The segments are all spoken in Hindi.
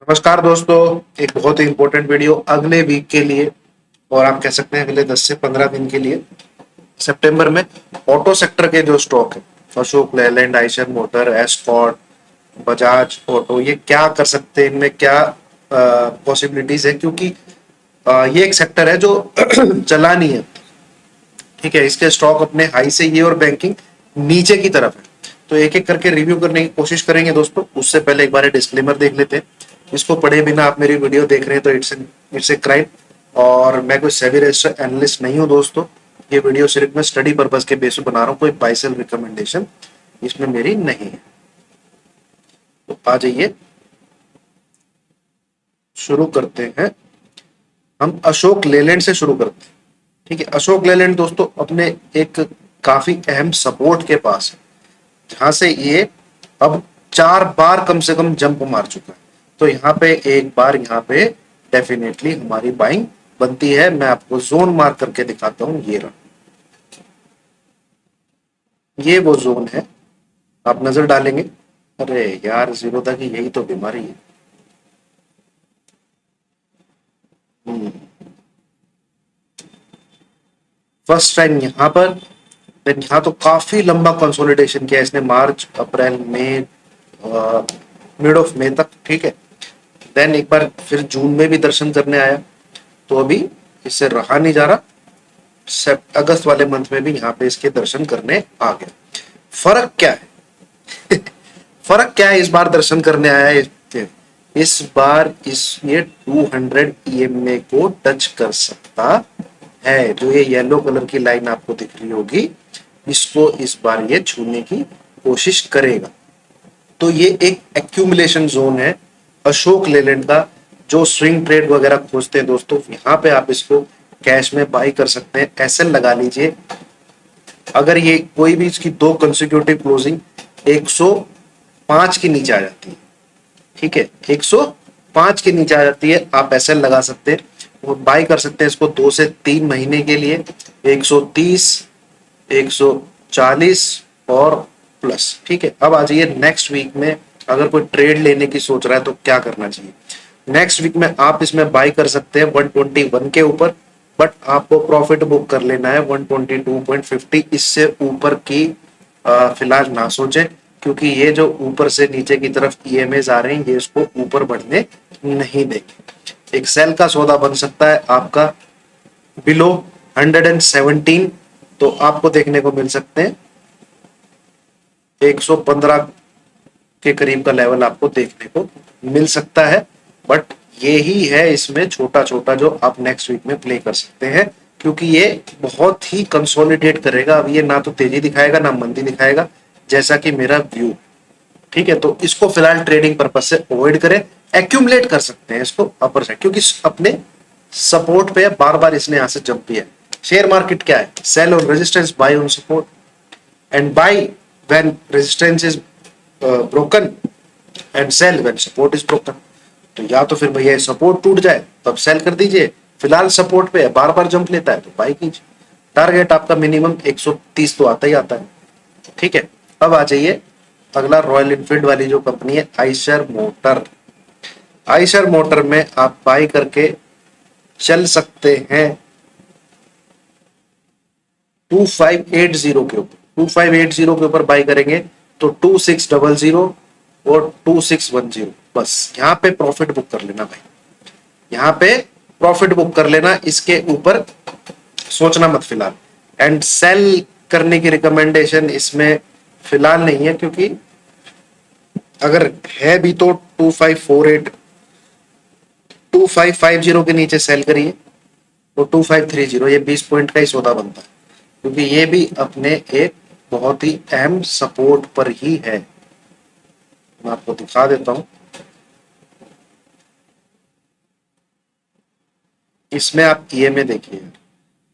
नमस्कार दोस्तों। एक बहुत ही इंपॉर्टेंट वीडियो अगले वीक के लिए और आप कह सकते हैं अगले 10 से 15 दिन के लिए। सितंबर में ऑटो सेक्टर के जो स्टॉक है, Ashok Leyland, Eicher motor, escort, Bajaj auto, ये क्या कर सकते हैं, इनमें क्या पॉसिबिलिटीज है, क्योंकि ये एक सेक्टर है जो चला नहीं है। ठीक है, इसके स्टॉक अपने हाई से ये और बैंकिंग नीचे की तरफ है। तो एक एक करके रिव्यू करने की कोशिश करेंगे दोस्तों। उससे पहले एक बार डिस्क्लेमर देख लेते हैं। इसको पढ़े बिना आप मेरी वीडियो देख रहे हैं तो इट्स ए क्राइम। और मैं कोई सेबी रजिस्टर्ड एनालिस्ट नहीं हूं दोस्तों। ये वीडियो सिर्फ मैं स्टडी पर्पज के बेस पर बना रहा हूँ, कोई बाय सेल रिकमेंडेशन इसमें मेरी नहीं है। तो आ जाइए, शुरू करते हैं। हम अशोक लेलैंड से शुरू करते हैं। ठीक है, अशोक लेलैंड दोस्तों अपने एक काफी अहम सपोर्ट के पास है, जहां से ये अब 4 बार कम से कम जंप मार चुका है। तो यहाँ पे एक बार यहाँ पे डेफिनेटली हमारी बाइंग बनती है। मैं आपको जोन मार्क करके दिखाता हूं। ये रहा, ये वो जोन है। आप नजर डालेंगे, अरे यार जीरो था कि यही तो बीमारी है। फर्स्ट टाइम यहाँ पर, देन यहाँ तो काफी लंबा कंसोलिडेशन किया इसने, मार्च, अप्रैल, मई, मिड ऑफ मई तक। ठीक है, देन एक बार फिर जून में भी दर्शन करने आया। तो अभी इससे रहा नहीं जा रहा, अगस्त वाले मंथ में भी यहाँ पे इसके दर्शन करने आ गया। फर्क क्या है? फर्क क्या है? इस बार दर्शन करने आया है, इस बार ये 200 ईएमए को टच कर सकता है। जो ये येलो कलर की लाइन आपको दिख रही होगी, इसको इस बार ये छूने की कोशिश करेगा। तो ये एक एक्यूमुलेशन जोन है अशोक लेलैंड का। जो स्विंग ट्रेड वगैरह खोजते हैं दोस्तों, यहाँ पे आप इसको कैश में बाई कर सकते हैं। एसएल लगा लीजिए। अगर ये कोई भी इसकी दो कंसेक्यूटिव क्लोजिंग 105 के नीचे आ जाती है, ठीक है, 105 के नीचे आ जाती है, आप एसएल लगा सकते हैं और बाई कर सकते हैं इसको 2 से 3 महीने के लिए 130, 140 और प्लस। ठीक है, अब आ जाइए नेक्स्ट वीक में। अगर कोई ट्रेड लेने की सोच रहा है तो क्या करना चाहिए? नेक्स्ट वीक में आप इसमें बाई कर सकते हैं 121 के ऊपर, बट आपको प्रॉफिट बुक कर लेना है 122.50। इससे ऊपर की फिलहाल ना सोचे, क्योंकि ये जो ऊपर से नीचे की तरफ ईएमएस आ रहे हैं, ये इसको ऊपर बढ़ने नहीं देंगे। एक सेल का सौदा बन सकता है आपका बिलो 117। तो आपको देखने को मिल सकते हैं 115 के करीब का लेवल आपको देखने को मिल सकता है। बट यही है इसमें छोटा छोटा जो आप नेक्स्ट वीक में प्ले कर सकते हैं, क्योंकि ये बहुत ही कंसोलिडेट करेगा। अब ये ना तो तेजी दिखाएगा ना मंदी दिखाएगा, जैसा कि मेरा व्यू। ठीक है, तो इसको फिलहाल ट्रेडिंग पर्पज से अवॉइड करें। एक्यूमुलेट कर सकते हैं इसको अपर साइड, क्योंकि अपने सपोर्ट पे बार बार इसने यहां से जंप किया है। शेयर मार्केट क्या है? Sell on resistance, buy on support, and buy when resistance is broken and sell when support is broken. तो या तो फिर भैया सपोर्ट टूट जाए तब सेल कर दीजिए, फिलहाल सपोर्ट पे बार बार जंप लेता है तो बाय कीजिए। टारगेट आपका मिनिमम 130 तो आता ही आता है। ठीक है, अब आ जाइए अगला, रॉयल इनफील्ड वाली जो कंपनी है आइशर मोटर। आइशर मोटर में आप बाय करके चल सकते हैं 2580 के ऊपर। 2580 के ऊपर बाय करेंगे तो 2600 और 2610, बस यहाँ पे प्रॉफिट बुक कर लेना भाई। यहाँ पे प्रॉफिट बुक कर लेना, इसके ऊपर सोचना मत फिलहाल। एंड सेल करने की रिकमेंडेशन इसमें फिलहाल नहीं है, क्योंकि अगर है भी तो 2548, 2550 के नीचे सेल करिए। तो 2530, ये 20 पॉइंट का ही सौदा बनता है, क्योंकि ये भी अपने एक बहुत ही अहम सपोर्ट पर ही है। मैं आपको दिखा देता हूं। इसमें आप ईएमए देखिए,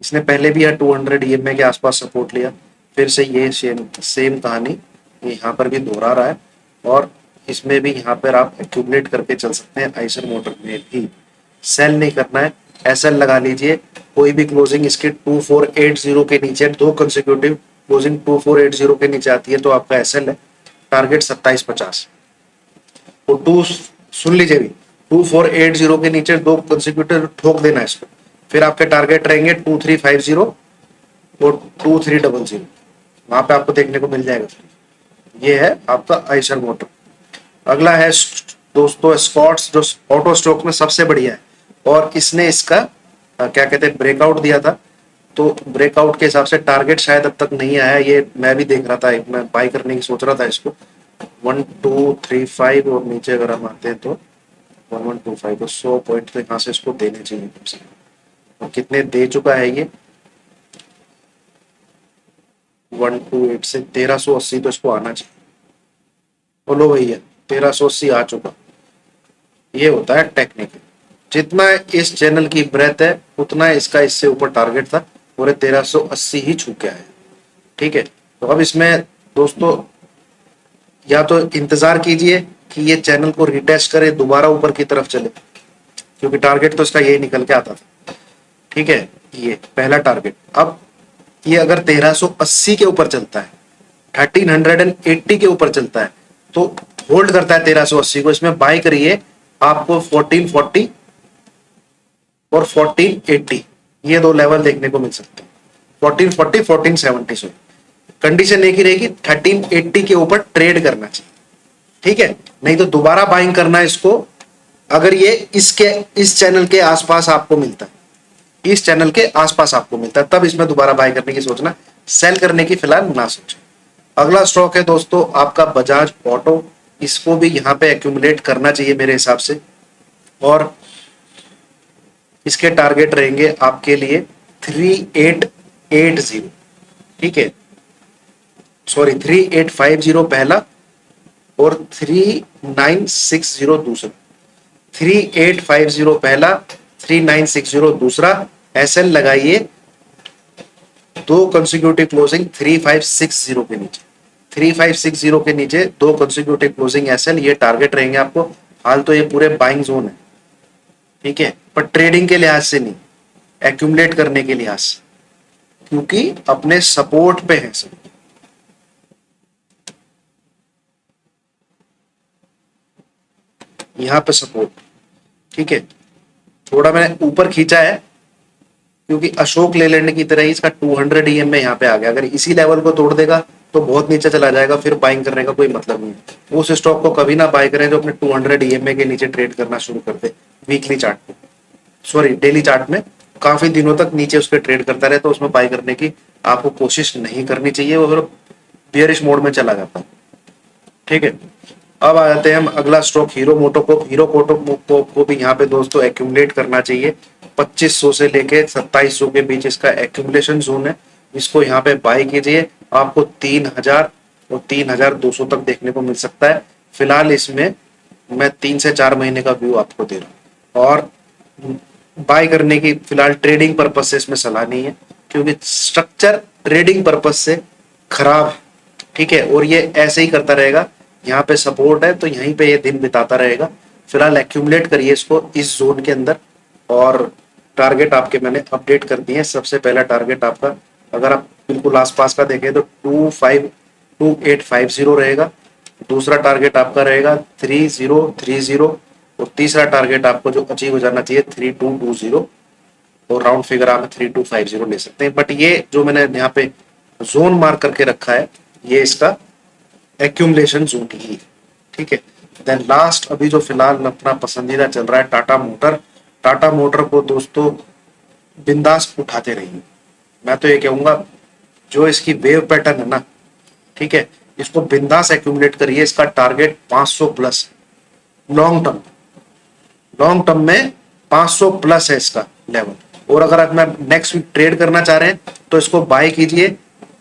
इसने पहले भी यहाँ 200 ईएमए के आसपास सपोर्ट लिया, फिर से ये सेम कहानी ये यहाँ पर भी दोहरा रहा है। और इसमें भी यहाँ पर आप एक्यूमुलेट करके चल सकते हैं। आइसर मोटर में भी सेल नहीं करना है, एसएल लगा लीजिए। कोई भी क्लोजिंग इसके 2480 के नीचे, दो कंसेक्यूटिव क्लोजिंग 2480 के नीचे आती है तो आपका एसएल है। टारगेट 2750। तो टू, सुन लीजिए भी, 2480 के नीचे 2 कंसेक्यूटिव ठोक देना है इसको। फिर आपके टारगेट रहेंगे 2350 और 2300, वहां पे आपको देखने को मिल जाएगा। ये है आपका आइशर मोटर। अगला है दोस्तों स्कॉट्स, जो ऑटो स्टॉक में सबसे बढ़िया है, और इसने इसका क्या कहते हैं ब्रेकआउट दिया था। तो ब्रेकआउट के हिसाब से टारगेट शायद अब तक नहीं आया, ये मैं भी देख रहा था, मैं बाई करने की सोच रहा था इसको। 1235 और नीचे अगर हम आते हैं तो 1125, तो 100 पॉइंट तो यहाँ से इसको देने चाहिए कम से कम। और कितने दे चुका है ये 128 से 1380, तो इसको आना चाहिए। बोलो भैया 1380 आ चुका। ये होता है टेक्निक। जितना इस चैनल की ब्रेथ है उतना इसका इससे ऊपर टारगेट था, और 1380 ही छू के आया। ठीक है, तो अब इसमें दोस्तों या तो इंतजार कीजिए कि ये चैनल को रिटेस्ट करे, दोबारा ऊपर की तरफ चले, क्योंकि टारगेट तो इसका यही निकल के आता था। ठीक है, ये पहला टारगेट। अब ये अगर 1380 के ऊपर चलता है, 1380 के ऊपर चलता है, तो होल्ड करता है 1380 को, इसमें बाय करिए। आपको 1440 और 1480 ये दो लेवल देखने को मिल सकते हैं। 1440 1470 से कंडीशन एक ही रहेगी, 1380 के ऊपर ट्रेड करना चाहिए। ठीक है, नहीं तो दोबारा बाइंग करना है इसको। अगर ये इस चैनल के आसपास आपको मिलता है, इस चैनल के आसपास आपको मिलता है, तब इसमें दोबारा बाय करने की सोचना, सेल करने की फिलहाल ना सोचें। अगला स्टॉक है दोस्तों आपका बजाज ऑटो। इसको भी यहां पे एक्यूमुलेट करना चाहिए मेरे हिसाब से, और इसके टारगेट रहेंगे आपके लिए 3880। ठीक है, सॉरी 3850 पहला और 3960 दूसरा। 3850 पहला, 3960 दूसरा। एसएल लगाइए दो कंसेक्यूटिव क्लोजिंग 3560 के नीचे, 3560 के नीचे दो कंसेक्यूटिव क्लोजिंग एसएल, ये टारगेट रहेंगे आपको। हाल तो ये पूरे बाइंग जोन है, ठीक है, पर ट्रेडिंग के लिहाज से नहीं, एक्यूमुलेट करने के लिहाज से, क्योंकि अपने सपोर्ट पे है सब। यहां पे सपोर्ट, ठीक है, थोड़ा मैंने ऊपर खींचा है क्योंकि अशोक लेलैंड की तरह ही इसका 200 ईएम में यहाँ पे आ गया। अगर इसी लेवल को तोड़ देगा तो बहुत नीचे चला जाएगा, फिर बाइंग करने का कोई मतलब नहीं है। उस स्टॉक को कभी ना बाय करें जो अपने 200 ईएमए के नीचे ट्रेड करना शुरू कर दे। वीकली चार्ट में, सॉरी डेली चार्ट में काफी दिनों तक नीचे उसके ट्रेड करता रहे, तो उसमें बाय करने की आपको कोशिश नहीं करनी चाहिए, वो बियरिश मोड में चला जाता है। ठीक है, अब आ जाते हैं हम अगला stock hero MotoCorp. Hero MotoCorp को भी यहाँ पे दोस्तों एक्यूमुलेट करना चाहिए। 2500 से लेके 2700 के बीच इसका एक्यूमुलेशन जोन है। इसको यहाँ पे बाय कीजिए, आपको 3000 और 3200 तक देखने को मिल सकता है। फिलहाल इसमें मैं 3 से 4 महीने का व्यू आपको दे रहा हूँ, और बाय करने की फिलहाल ट्रेडिंग पर्पज से इसमें सलाह नहीं है, क्योंकि स्ट्रक्चर ट्रेडिंग पर्पज से खराब है। ठीक है, और ये ऐसे ही करता रहेगा। यहाँ पे सपोर्ट है तो यहीं पे ये दिन बिताता रहेगा। फिलहाल एक्यूमुलेट करिए इसको इस जोन के अंदर, और टारगेट आपके मैंने अपडेट कर दिए हैं। सबसे पहला टारगेट आपका, अगर आप बिल्कुल आसपास का देखें तो 2850 रहेगा। दूसरा टारगेट आपका रहेगा 3030, और तीसरा टारगेट आपको जो अचीव हो जाना चाहिए 3220, और राउंड फिगर आप 3250 ले सकते हैं। बट ये जो मैंने यहाँ पे जोन मार्क करके रखा है, ये इसका एक्यूमुलेशन जोन ही है। ठीक है, देन लास्ट अभी जो फिलहाल अपना पसंदीदा चल रहा है टाटा मोटर। टाटा मोटर को दोस्तों बिंदास उठाते रहिए। मैं तो ये कहूंगा जो इसकी वेव पैटर्न है ना, ठीक है, इसको बिंदास एक्यूमुलेट करिए। इसका target 500 plus long term, long term में 500 प्लस है इसका लेवल। और अगर आप मैं नेक्स्ट वीक ट्रेड करना चाह रहे हैं तो इसको बाय कीजिए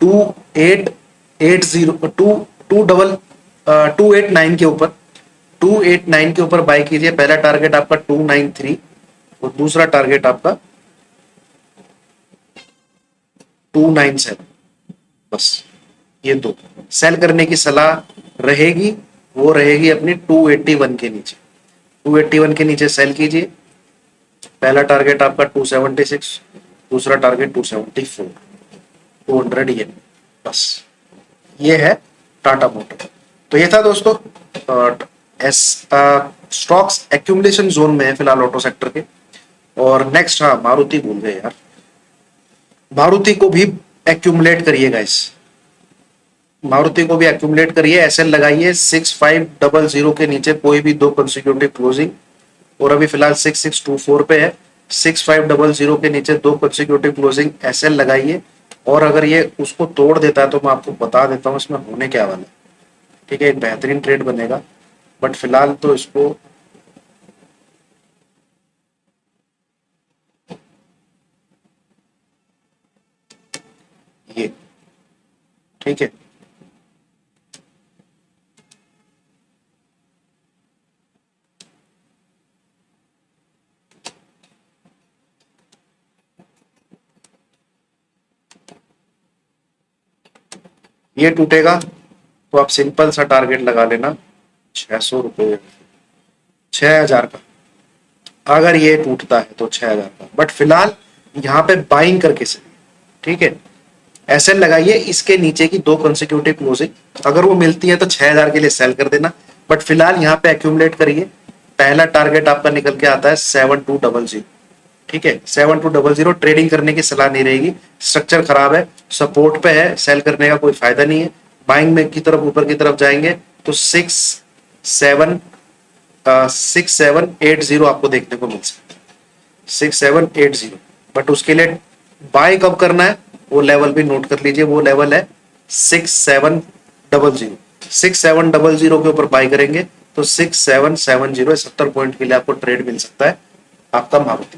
289 के ऊपर, 289 के ऊपर बाय कीजिए। पहला टारगेट आपका 293 और दूसरा टारगेट आपका 297। बस ये दो सेल करने की सलाह रहेगी, वो रहेगी अपनी 281 के नीचे। 281 के नीचे सेल कीजिए। पहला टारगेट आपका 276, दूसरा टारगेट 274, 200 ये, बस ये है टाटा मोटर। तो ये था दोस्तों एस स्टॉक्स एक्यूमुलेशन जोन में है फिलहाल ऑटो सेक्टर के। और नेक्स्ट, हाँ मारुति भूल गए यार, मारुति को भी एक्यूमुलेट करिए गाइस, मारुति को भी एक्यूमुलेट करिए, एसएल लगाइए 6500 के नीचे कोई भी दो कंसिक्यूटिव क्लोजिंग, और अभी फिलहाल 6624 पे है, 6500 के नीचे दो कंसिक्यूटिव क्लोजिंग एसएल लगाइए। और अगर ये उसको तोड़ देता है तो मैं आपको बता देता हूँ इसमें होने क्या वाला है, ठीक है, एक बेहतरीन ट्रेड बनेगा। बट फिलहाल तो इसको ये, ठीक है, ये टूटेगा तो आप सिंपल सा टारगेट लगा लेना 600 रुपये, 6000 का। अगर ये टूटता है तो 6000 का, बट फिलहाल यहाँ पे बाइंग करके से, ठीक है, एसएल लगाइए इसके नीचे की दो कंसिक्यूटिव क्लोजिंग, अगर वो मिलती है तो 6000 के लिए सेल कर देना। बट फिलहाल यहाँ पे एक्यूमुलेट करिए, पहला टारगेट आपका निकल के आता है 7200, ठीक है, 7200। ट्रेडिंग करने की सलाह नहीं रहेगी, स्ट्रक्चर खराब है, सपोर्ट पे है, सेल करने का कोई फायदा नहीं है। बाइंग में की तरफ ऊपर की तरफ जाएंगे तो 6780 आपको देखने को मिल सकता है, 6780। बट उसके लिए बाय कब करना है वो लेवल भी नोट कर लीजिए, वो लेवल है 6700, 6700 के ऊपर बाय करेंगे तो 6770, 70 पॉइंट के लिए आपको ट्रेड मिल सकता है आपका मारुति,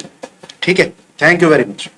ठीक है। Thank you very much.